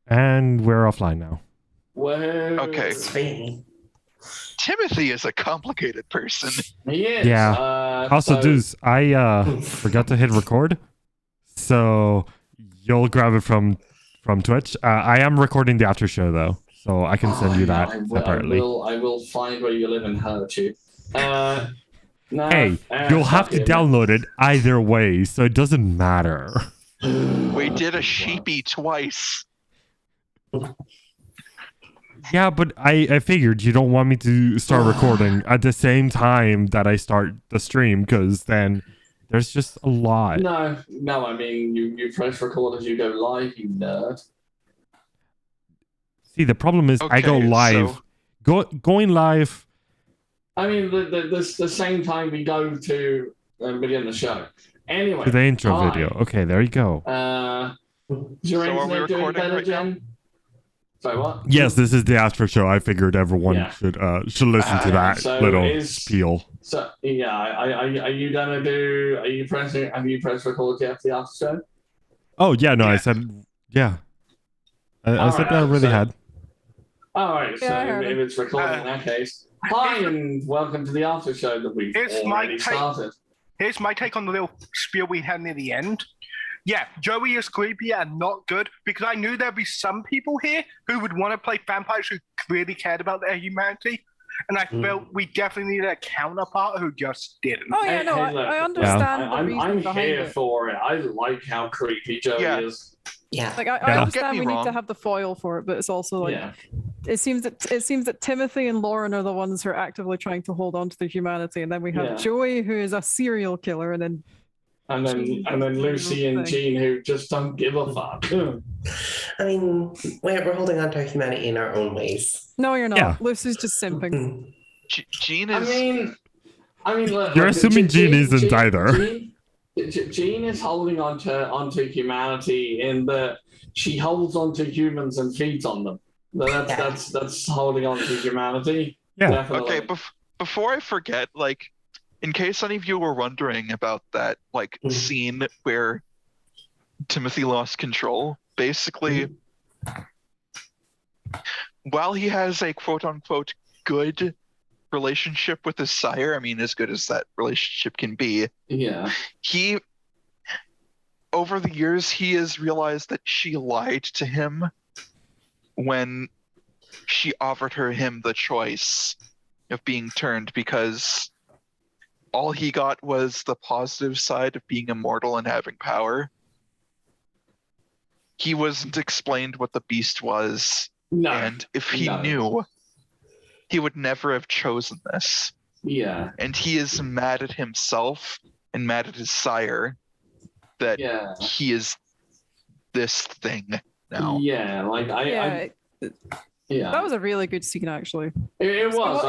And we're offline now. Whoa. Okay. Sweet. Timothy is a complicated person. He is. Yeah. Also, dudes, I forgot to hit record. So you'll grab it from Twitch. I am recording the after show though, so I can send you that separately. I will find where you live and hurt you. No, hey, you'll have to download it either way, so it doesn't matter. We did a sheepy twice. Yeah, but I figured you don't want me to start recording at the same time that I start the stream, because then there's just a lot. No, I mean, you press record as you go live, you nerd. See, the problem is I go live. Going live. I mean, the same time we go to begin the show. Anyway. To the intro video. Okay, there you go. Is your internet doing better, Jen? Sorry, what? Yes, this is the after show. I figured everyone should listen to that little spiel. So yeah, are you gonna do? Have you pressed record yet for the after show? Oh yeah, no, I said yeah. I said that I really had. All right, so if it's recording in that case, hi and welcome to the after show that we've already started. Here's my take on the little spiel we had near the end. Yeah, Joey is creepy and not good, because I knew there'd be some people here who would want to play vampires who clearly cared about their humanity, and I felt we definitely needed a counterpart who just didn't. Oh yeah, no, I understand the reason I'm behind here it. for it. I like how creepy Joey is. Yeah, like I understand we need to have the foil for it, but it's also like it seems that Timothy and Lauren are the ones who are actively trying to hold on to the humanity, and then we have Joey, who is a serial killer, and then Lucy and Jean, who just don't give a fuck. I mean, we're holding on to our humanity in our own ways. No, you're not. Yeah. Lucy's just simping. Jean is. I mean, look, you're assuming Jean isn't either. Jean is holding onto humanity in that she holds onto humans and feeds on them. That's holding on to humanity. Yeah. Definitely. Okay. Before I forget, like, in case any of you were wondering about that, like, scene where Timothy lost control, basically, while he has a quote-unquote good relationship with his sire, I mean, as good as that relationship can be, he, over the years, he has realized that she lied to him when she offered him the choice of being turned, because all he got was the positive side of being immortal and having power. He wasn't explained what the beast was. No. And if he knew, he would never have chosen this. Yeah. And he is mad at himself and mad at his sire that he is this thing now. Yeah, like that was a really good scene, actually. It was.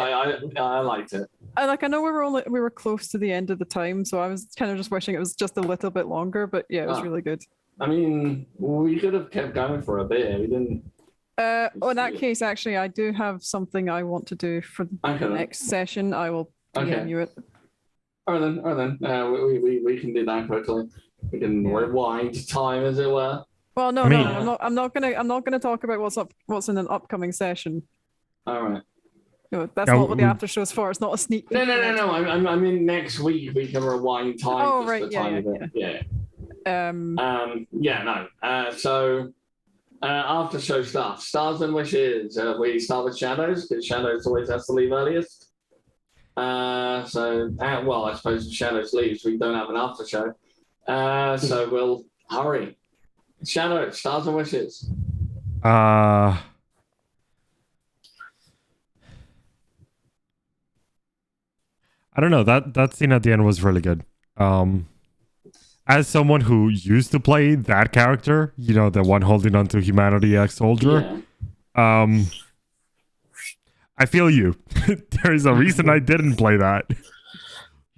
I liked it. I know we were close to the end of the time, so I was kind of just wishing it was just a little bit longer. But yeah, it was really good. I mean, we could have kept going for a bit. We didn't. In that case, actually, I do have something I want to do for the next session. I will DM you it. All right then. We can do that quickly. We can rewind time, as it were. Well, no, I'm not gonna talk about what's in an upcoming session. All right. No, that's not what the after show is for. It's not a sneak peek. No. I mean, next week we can rewind time. Oh, right. Yeah. So, after show stuff, stars and wishes. We start with Shadows, because Shadows always has to leave earliest. I suppose if Shadows leaves, we don't have an after show. So we'll hurry. Shadow, stars and wishes. I don't know. That scene at the end was really good. As someone who used to play that character, you know, the one holding on to humanity ex-soldier, I feel you. There's a reason I didn't play that.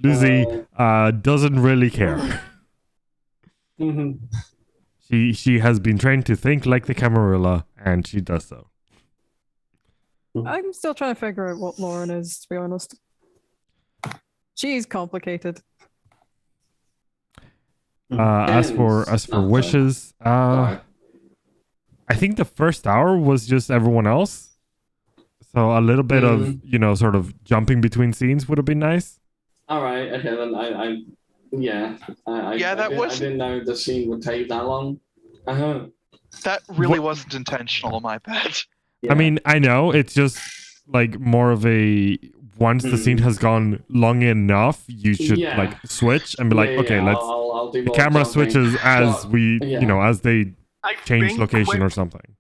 Lucy doesn't really care. She has been trained to think like the Camarilla, and she does so. I'm still trying to figure out what Lauren is, to be honest. She's complicated. As for wishes, I think the first hour was just everyone else. So a little bit of, sort of jumping between scenes would have been nice. All right. Okay. Then I didn't know the scene would take that long. That really wasn't intentional, my bad. Yeah. I mean, I know it's just like more of a once the scene has gone long enough, you should like switch and be like, okay, let's. I'll do the camera jumping. switches as as they change location or something.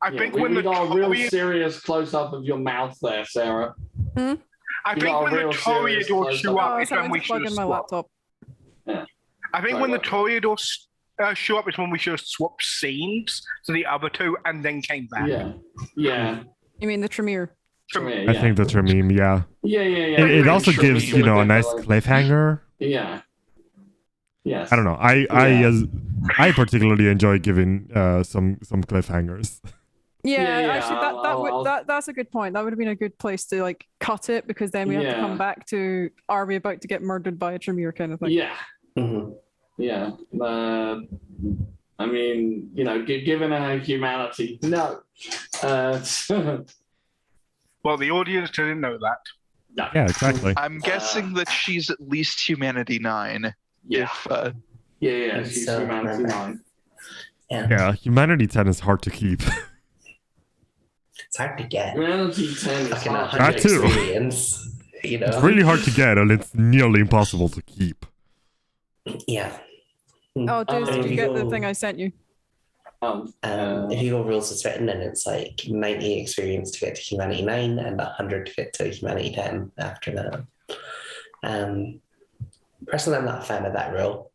I think we got a real serious close up of your mouth there, Sarah. I think when the Toreadors show up is when we should my laptop. Yeah. I think when the Toreadors show up is when we should have swapped scenes to the other two and then came back. Yeah. You mean the Tremere? I think the Tremere, yeah. Yeah. It also gives, a nice cliffhanger. Yeah. Yes. I don't know. I particularly enjoy giving some cliffhangers. Yeah, actually, that's a good point. That would have been a good place to like cut it because then we have to come back to are we about to get murdered by a Tremere kind of thing. Yeah. Yeah. I mean, given her humanity, no. Well, the audience didn't know that. Yeah, exactly. I'm guessing that she's at least Humanity 9. Yeah. She's Humanity 9. Yeah, Humanity 10 is hard to keep. It's hard to get. Humanity 10 is hard to That too. It's really hard to get, and it's nearly impossible to keep. Yeah. Oh, did you get the thing I sent you? If you go rules as written, then it's like 90 experience to get to Humanity 9 and 100 to get to Humanity 10 after that. Personally, I'm not a fan of that rule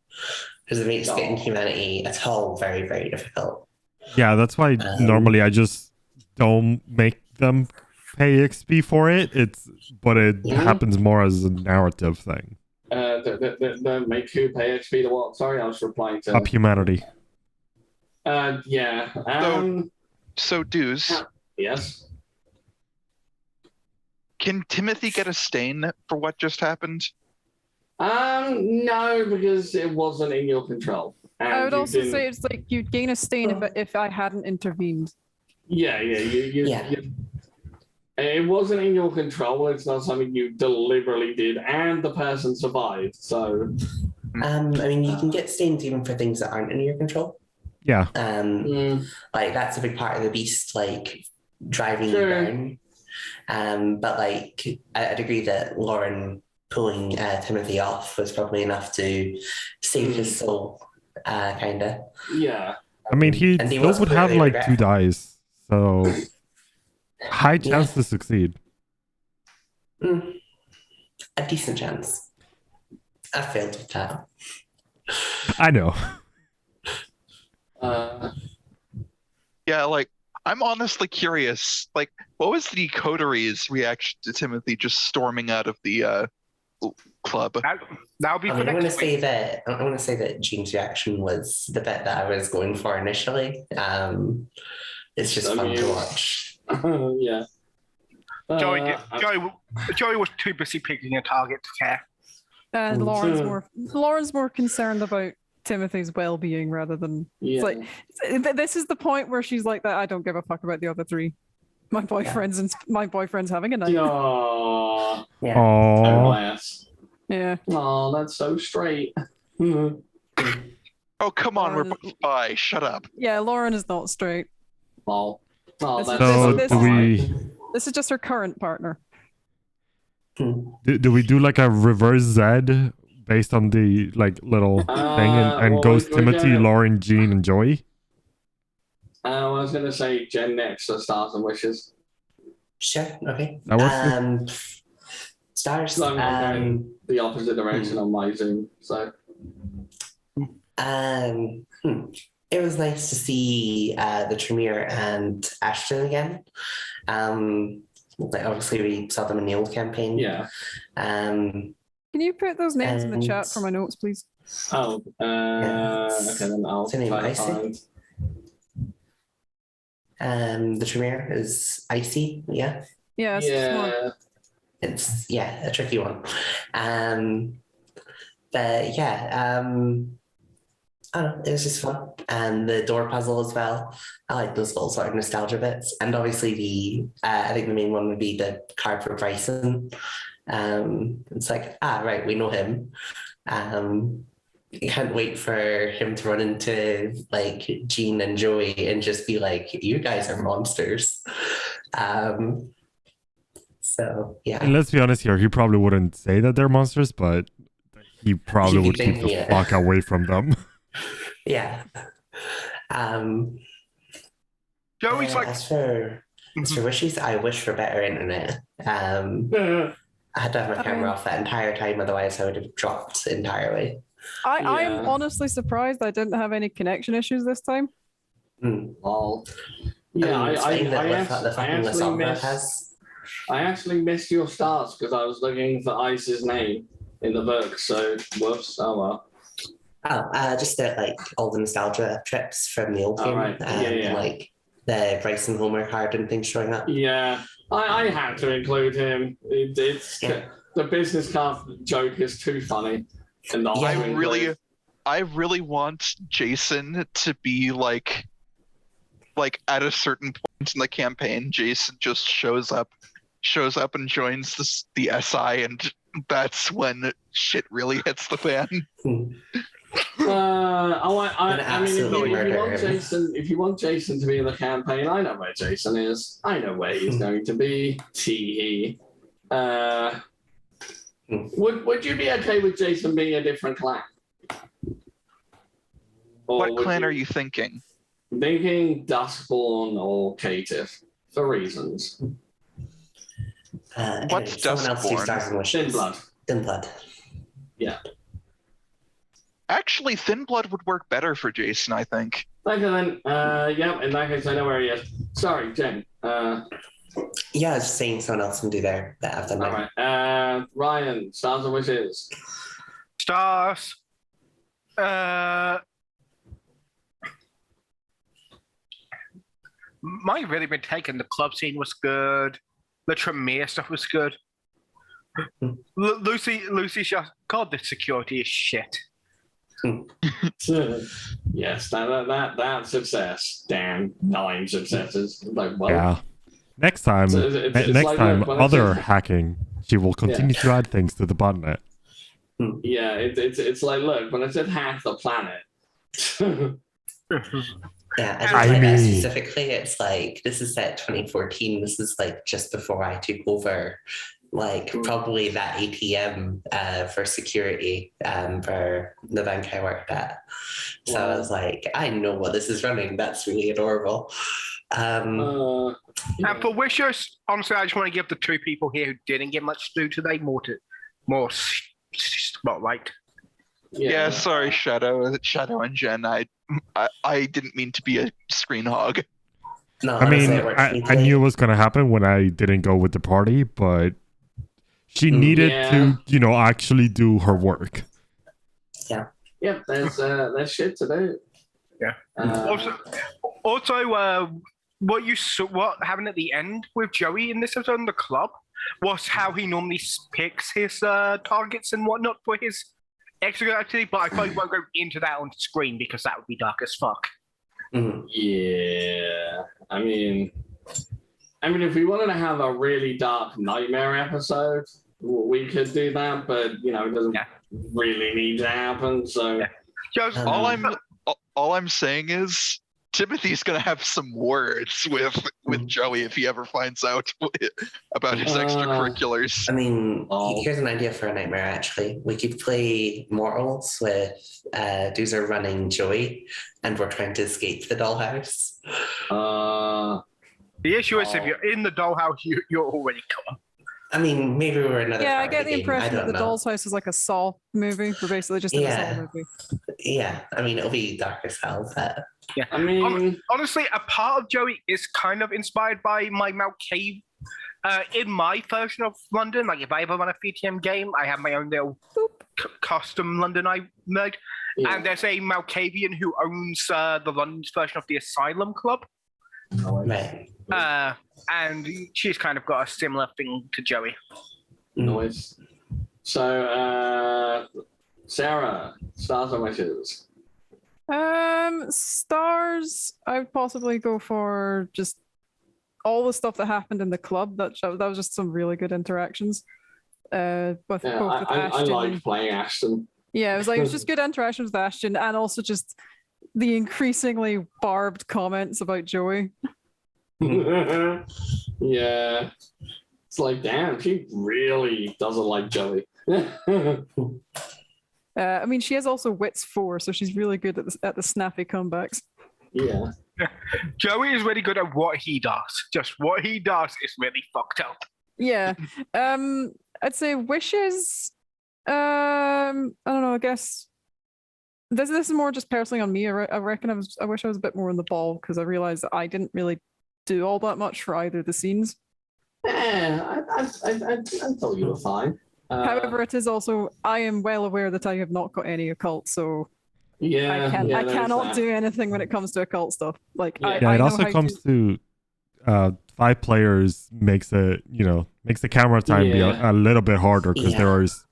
because it makes getting Humanity at all very, very difficult. Yeah, that's why normally I just don't make them pay XP for it. But it happens more as a narrative thing. Don't make who pay XP to what? Sorry, I was replying to... Up Humanity. Yeah. So Deuce. Yes. Can Timothy get a stain for what just happened? No, because it wasn't in your control. And I would also say it's like you'd gain a stain if I hadn't intervened. Yeah. It wasn't in your control. It's not something you deliberately did, and the person survived. So, I mean, you can get stains even for things that aren't in your control. Yeah. Like that's a big part of the beast, like driving you down. But like, I'd agree that Lauren pulling Timothy off was probably enough to save his soul, kinda. Yeah. I mean, he still would have like 2 dies, so high chance to succeed. A decent chance. I failed with that. I know. Yeah, like I'm honestly curious. Like, what was the coteries' reaction to Timothy just storming out of the club? That'll be. I want to say that Jean's reaction was the bit that I was going for initially. It's just fun to watch. Yeah. Joey was too busy picking a target to care. And Lauren's more concerned about Timothy's well-being rather than it's like this is the point where she's like that. I don't give a fuck about the other 3. My boyfriend's having a night. Aww. Yeah. Aww. Yeah. Oh, that's so straight. Oh, come on, we're both bi. Shut up. Yeah, Lauren is not straight. Oh, this is just her current partner. Do we do like a reverse Z based on the like little thing and goes Timothy, Lauren, Jean, and Joey? I was gonna say Jen next for Stars and Wishes. Sure. Okay. That works. Stars. The opposite direction on my Zoom. So. It was nice to see the Tremere and Ashton again. Like obviously we saw them in the old campaign. Yeah. Can you put those names in the chat for my notes, please? Oh, yes. Okay, then I'll try to find. The Tremere is icy, yeah. Yeah, it's a tricky one. But yeah, I don't know, it was just fun. And the door puzzle as well. I like those little sort of nostalgia bits. And obviously I think the main one would be the card for Bryson. It's like, right, we know him. You can't wait for him to run into like Jean and Joey and just be like, you guys are monsters. So yeah. And let's be honest here, he probably wouldn't say that they're monsters, but he probably would keep the fuck away from them. Yeah. Joey's like. As for wishes, I wish for better internet. I had to have my camera off that entire time, otherwise I would have dropped entirely. I'm honestly surprised I didn't have any connection issues this time. Well, yeah, I actually missed your starts because I was looking for Ice's name in the book. So whoops. Oh well. Just like all the nostalgia trips from the old game, right. And like the Bryson Homer card and things showing up. Yeah, I had to include him. The business card joke is too funny. And I really want Jason to be like at a certain point in the campaign, Jason just shows up and joins the SI, and that's when shit really hits the fan. I mean, if you want Jason to be in the campaign, I know where Jason is. I know where he's going to be. Tee. Would you be okay with Jason being a different clan? What clan are you thinking? Thinking Duskborn or Caitiff for reasons. What's Duskborn? Thin Blood. Yeah. Actually, Thin Blood would work better for Jason, I think. Okay then. Yeah, in that case, I know where he is. Sorry, Jen. Yeah, I was just saying someone else can do that I've done. All right. Ryan, stars or wishes? Stars. Might have really been taken. The club scene was good. The Tremere stuff was good. Lucy just, God, the security is shit. Yes, that success. Damn, 9 successes. Like, well, yeah. Next time, other hacking, she will continue to add things to the botnet. Yeah, it's like, look, when I said hack the planet. Yeah, I mean, specifically, it's like, this is set 2014. This is like just before I took over, like probably that ATM for security for the bank I worked at. So I was like, I know what this is running. That's really adorable. And for wishes, honestly, I just want to give the 2 people here who didn't get much to do today more spotlight. Yeah, sorry, Shadow and Jen. I didn't mean to be a screen hog. No, I mean, I knew it was going to happen when I didn't go with the party, but she needed to, actually do her work. Yeah. Yeah, there's shit to do. Yeah. Also, what happened at the end with Joey in this episode in the club was how he normally picks his targets and whatnot for his extra activity, but I probably won't go into that on screen because that would be dark as fuck. Yeah, I mean, if we wanted to have a really dark nightmare episode, we could do that, but it doesn't really need to happen. So, all I'm saying is Timothy's gonna have some words with Joey if he ever finds out about his extracurriculars. I mean, here's an idea for a nightmare. Actually, we could play Mortals with Doozer running Joey, and we're trying to escape the dollhouse. The issue is if you're in the dollhouse, you're already gone. I mean, maybe we're another. Yeah, I get the impression that the Doll's House is like a Saw movie. We're basically just in a Saw movie. Yeah, I mean, it'll be dark as hell, but... Yeah, I mean... Honestly, a part of Joey is kind of inspired by my Mount Cave. In my version of London, like if I ever run a VTM game, I have my own little custom London I made. Yeah. And there's a Malkavian who owns the London version of the Asylum Club. Right. And she's kind of got a similar thing to Joey. Nice. So, Sarah, stars or wishes? Stars, I would possibly go for just all the stuff that happened in the club. That was just some really good interactions. Both with Ashton. I liked playing Ashton. Yeah, it was just good interactions with Ashton, and also just the increasingly barbed comments about Joey. Yeah, it's like, damn, she really doesn't like Joey. I mean, she has also wits 4, so she's really good at the snappy comebacks. Yeah. Joey is really good at what he does. Just what he does is really fucked up. Yeah. I'd say wishes. I don't know. I guess this is more just personally on me. I reckon I wish I was a bit more on the ball because I realized that I didn't really do all that much for either of the scenes. Yeah, I thought you were fine. However, it is also I am well aware that I have not got any occult, so yeah, I cannot do anything when it comes to occult stuff. Like yeah, it also comes to 5 players makes the camera time be a little bit harder because there is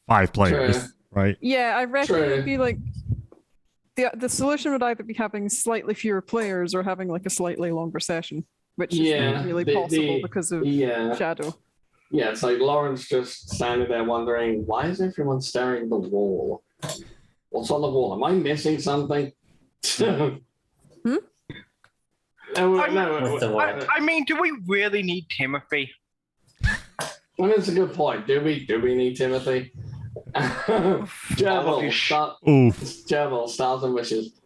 5 players, right? Yeah, I reckon it would be like the solution would either be having slightly fewer players or having like a slightly longer session, which is not really possible because of Shadow. Yeah, it's like Lauren's just standing there wondering, why is everyone staring at the wall? What's on the wall? Am I missing something? I mean, do we really need Timothy? Well, that's a good point. Do we need Timothy? Gerbil, stars and wishes.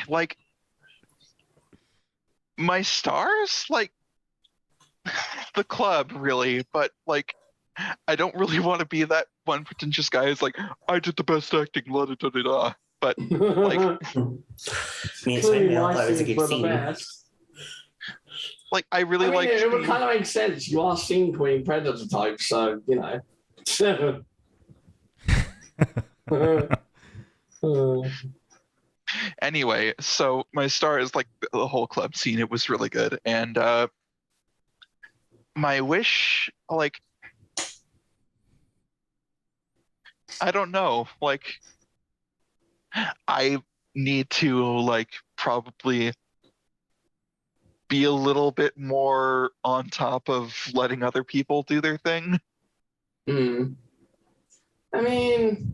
Like my stars, like the club, really, but like I don't really want to be that one pretentious guy who's like, I did the best acting, la da da da da. But like, that was a good scene. Like I really like. It would kind of make sense. You are scene queen predator type, so you know. Anyway, so my star is like the whole club scene. It was really good, and my wish, like, I don't know, like, I need to like probably be a little bit more on top of letting other people do their thing. I mean,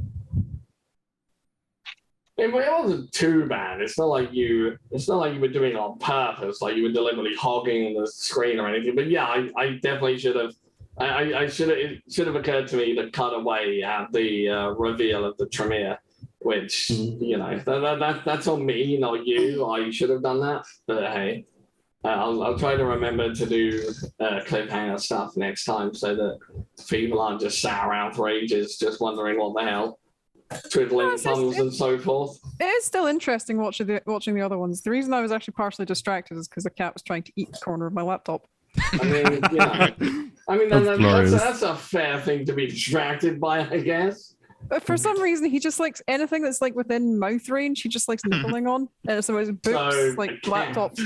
it wasn't too bad. It's not like you were doing it on purpose, like you were deliberately hogging the screen or anything. But yeah, I definitely should have. It should have occurred to me to cut away at the reveal of the Tremere, which that's on me, not you. I should have done that, but hey. I'll try to remember to do cliffhanger stuff next time so that people aren't just sat around for ages just wondering what the hell, twiddling thumbs and so forth. It is still interesting watching the other ones. The reason I was actually partially distracted is because the cat was trying to eat the corner of my laptop. I mean, that's a fair thing to be distracted by, I guess. But for some reason, he just likes anything that's like within mouth range. He just likes nibbling on, and so his books, like laptops.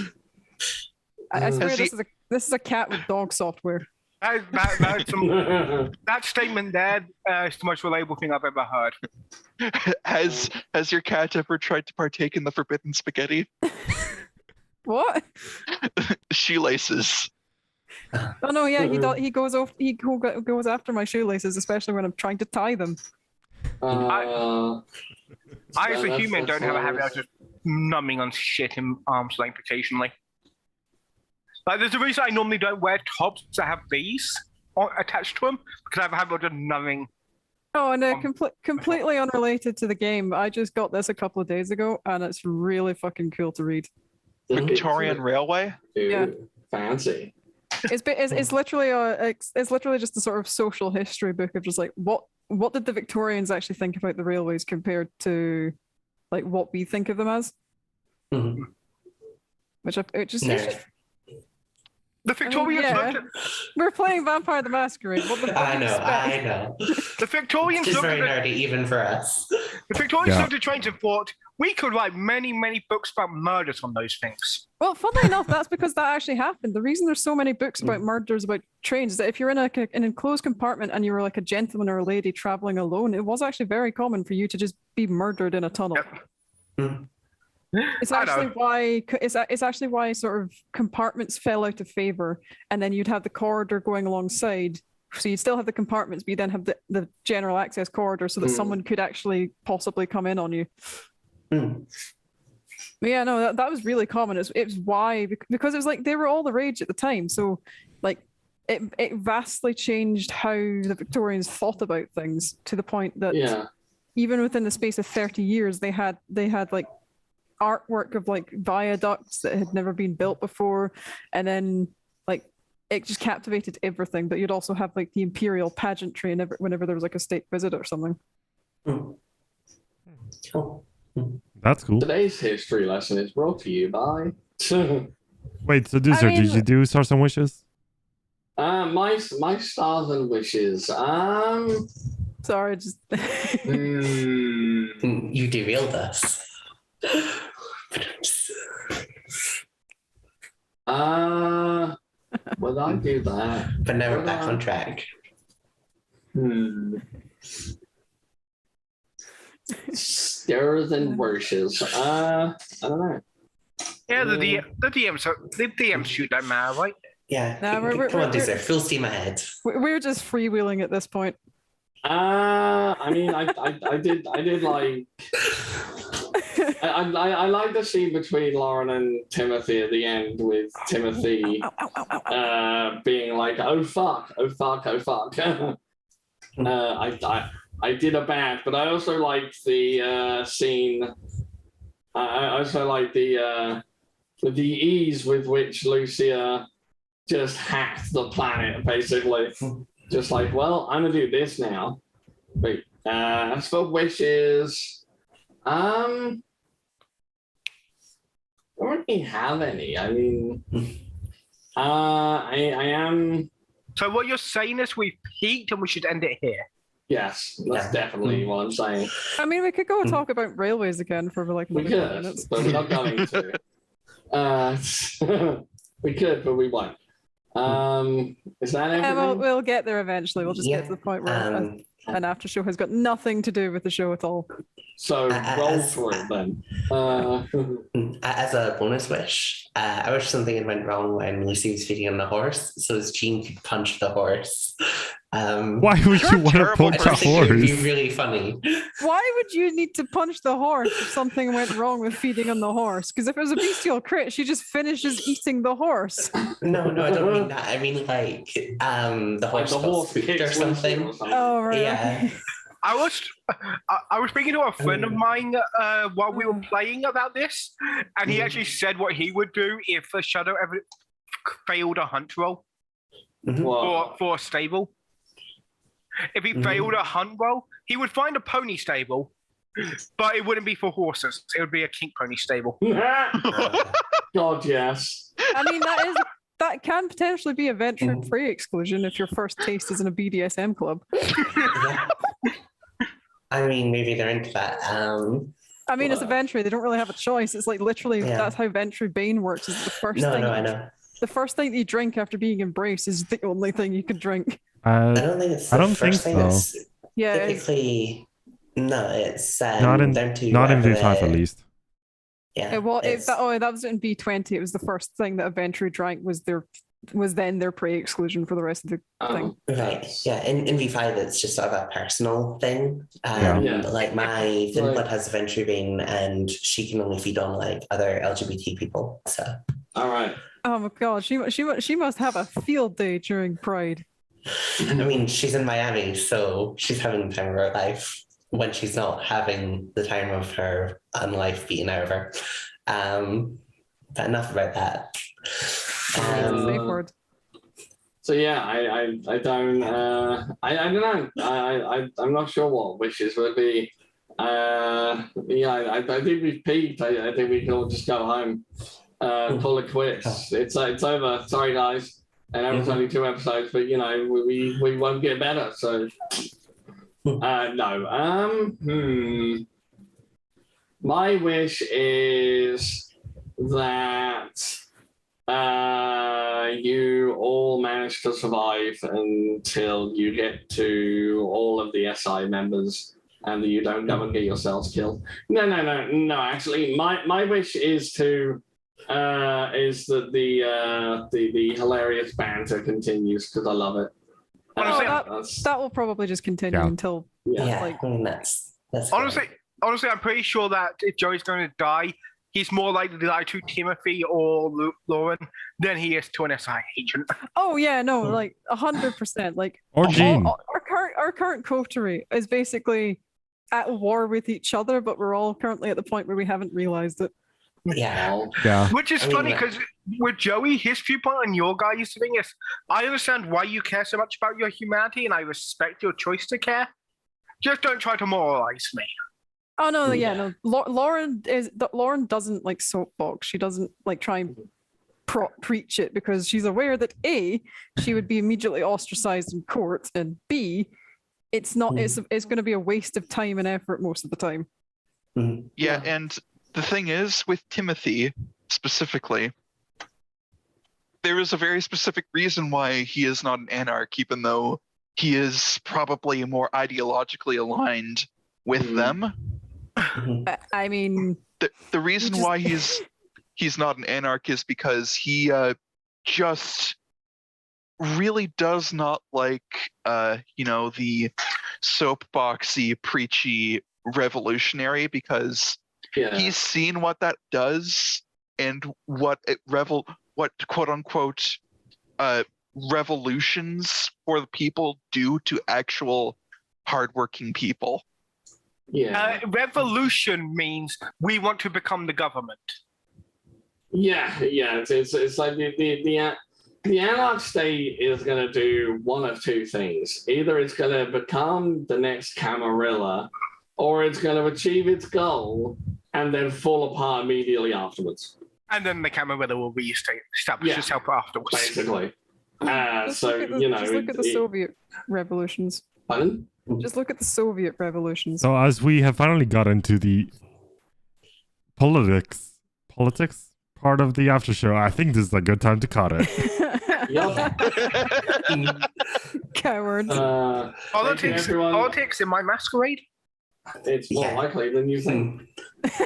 I swear this is a cat with dog software. That statement there is the most reliable thing I've ever heard. Has your cat ever tried to partake in the forbidden spaghetti? What? Shoelaces. Oh no, yeah, he goes after my shoelaces, especially when I'm trying to tie them. I as a human don't have a habit of just numbing on shit in arm's length occasionally. Like, there's a reason I normally don't wear tops that have these attached to them, because I have a habit of just numbing. Oh, and completely unrelated to the game, I just got this a couple of days ago, and it's really fucking cool to read. Victorian Railway? Yeah. Fancy. It's literally just a sort of social history book of just like what did the Victorians actually think about the railways compared to like what we think of them as. Mm-hmm. The Victorians we're playing Vampire the Masquerade. What the I know. The Victorians It's very nerdy even for us. The Victorians looked at trains and thought, we could write many, many books about murders on those things. Well, funnily enough, that's because that actually happened. The reason there's so many books about murders about trains is that if you're in an enclosed compartment and you were like a gentleman or a lady traveling alone, it was actually very common for you to just be murdered in a tunnel. Yep. It's actually why sort of compartments fell out of favor, and then you'd have the corridor going alongside. So you'd still have the compartments, but you then have the general access corridor so that someone could actually possibly come in on you. But yeah, no, that was really common. It was why, because it was like they were all the rage at the time. So like it vastly changed how the Victorians thought about things, to the point that even within the space of 30 years, they had like artwork of like viaducts that had never been built before, and then like it just captivated everything. But you'd also have like the imperial pageantry and whenever there was like a state visit or something. Cool. That's cool. Today's history lesson is brought to you by Wait, so did you do Stars and Wishes? my stars and wishes. Sorry, just You derailed us. Would I do that? But now we're back on track. Stars and wishes. I don't know. Yeah, the DMs shoot that man, right? Yeah. No, come on, Dizzer. Full steam ahead. we're just freewheeling at this point. I mean, I did like. I like the scene between Lauren and Timothy at the end, with Timothy being like, "Oh fuck, oh fuck, oh fuck." I did a bad, but I also liked the scene. I also like the ease with which Lucia just hacked the planet, basically. Just like, well, I'm gonna do this now. Wait, as for wishes, I don't really have any. I mean, I am. So what you're saying is we've peaked and we should end it here. Yes, that's definitely what I'm saying. I mean, we could go and talk about railways again for like we another could, minutes. but we're not going to. We could, but we won't. Is that everything? We'll get there eventually. We'll just get to the point where an after show has got nothing to do with the show at all. So roll for it then. As a bonus wish, I wish something went wrong when Lucy was feeding on the horse, so as Jean could punch the horse. Why would you want to punch a horse? It would be really funny. Why would you need to punch the horse if something went wrong with feeding on the horse? Because if it was a bestial crit, she just finishes eating the horse. No, I don't mean that. I mean like the horse got spooked or something. Oh right. Yeah. I was speaking to a friend of mine while we were playing about this, and he actually said what he would do if a shadow ever failed a hunt roll for a stable. If he failed a hunt roll, he would find a pony stable, but it wouldn't be for horses. It would be a kink pony stable. God, yes. I mean, that can potentially be a venture free exclusion if your first taste is in a BDSM club. Yeah. I mean, maybe they're into that. I mean, as a Ventry, they don't really have a choice. It's like literally that's how Ventry Bane works. Is the first thing. I know. The first thing that you drink after being embraced is the only thing you can drink. I don't think it's the first thing. That's yeah. Typically, no, it's not in V5 at least. Yeah. That was in B20. It was the first thing that a Ventry drank was then their prey exclusion for the rest of the thing. Right. Yeah. In V5, it's just sort of a personal thing. Like my thin blood has a Ventry vein, and she can only feed on like other LGBT people. So. All right. Oh my god, she must have a field day during Pride. I mean, she's in Miami, so she's having the time of her life when she's not having the time of her life beaten out of her. But enough about that. So yeah, I don't I don't know. I'm not sure what wishes would be. I think we've peaked. I think we can all just go home. Call it quits. It's over. Sorry guys. And it was only 2 episodes, but you know, we won't get better. So no. My wish is that you all manage to survive until you get to all of the SI members, and you don't go and get yourselves killed. No. Actually, my wish is to is that the hilarious banter continues because I love it. That will probably just continue until that's honestly, I'm pretty sure that if Joey's going to die, he's more likely to die to Timothy or Lauren than he is to an SI agent. Oh yeah, no, like 100%. Like or Jean. Our current coterie is basically at war with each other, but we're all currently at the point where we haven't realized it. Yeah. Which is funny because with Joey, his viewpoint on your guys' thing is, I understand why you care so much about your humanity, and I respect your choice to care. Just don't try to moralize me. Oh no, no. Lauren doesn't like soapbox. She doesn't like try and preach it because she's aware that A, she would be immediately ostracized in court, and B, it's not. It's going to be a waste of time and effort most of the time. Yeah, and the thing is, with Timothy specifically, there is a very specific reason why he is not an anarch, even though he is probably more ideologically aligned with them. I mean, the reason why he's not an anarch is because he just really does not like the soapboxy, preachy revolutionary, because he's seen what that does and what quote unquote revolutions for the people do to actual hardworking people. Revolution means we want to become the government. It's like the anarch state is going to do one of two things. Either it's going to become the next Camarilla, or it's going to achieve its goal and then fall apart immediately afterwards. And then the Camarilla will reestablish itself afterwards. Basically. Just look at the Soviet revolutions. Pardon? Just look at the Soviet revolutions. So as we have finally got into the politics part of the after show, I think this is a good time to cut it. Cowards. Politics in my masquerade? It's more likely than you think.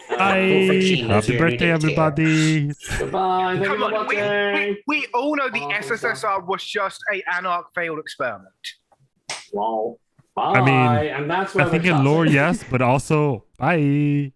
Happy birthday, everybody. Goodbye. Thank you for watching. We all know the SSSR was just an anarch failed experiment. Wow. Bye. I mean, and that's where I think in lore, yes, but also, bye.